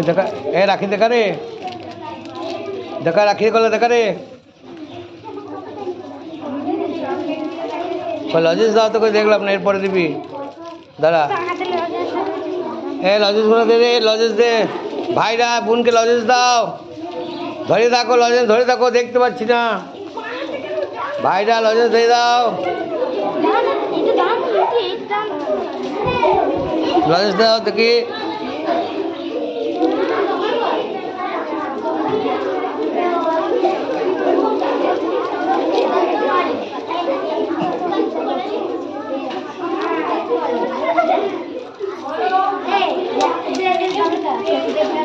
দেখা এ রাখি দেখা রে, দেখা রাখি গলা দেখা রে। লজেন্স দাও তো, দেখলাম না, এরপরে দিবি দাঁড়া। লজেন্স গুলো দে রে, লজেন্স দে। ভাইরা বোনকে লজেন্স দাও। ধরে থাকো লজেন্স, ধরে থাকো, দেখতে পাচ্ছি না। ভাইরা লজেন্স দিয়ে দাও, লজেন্স দাও দেখি। Hey,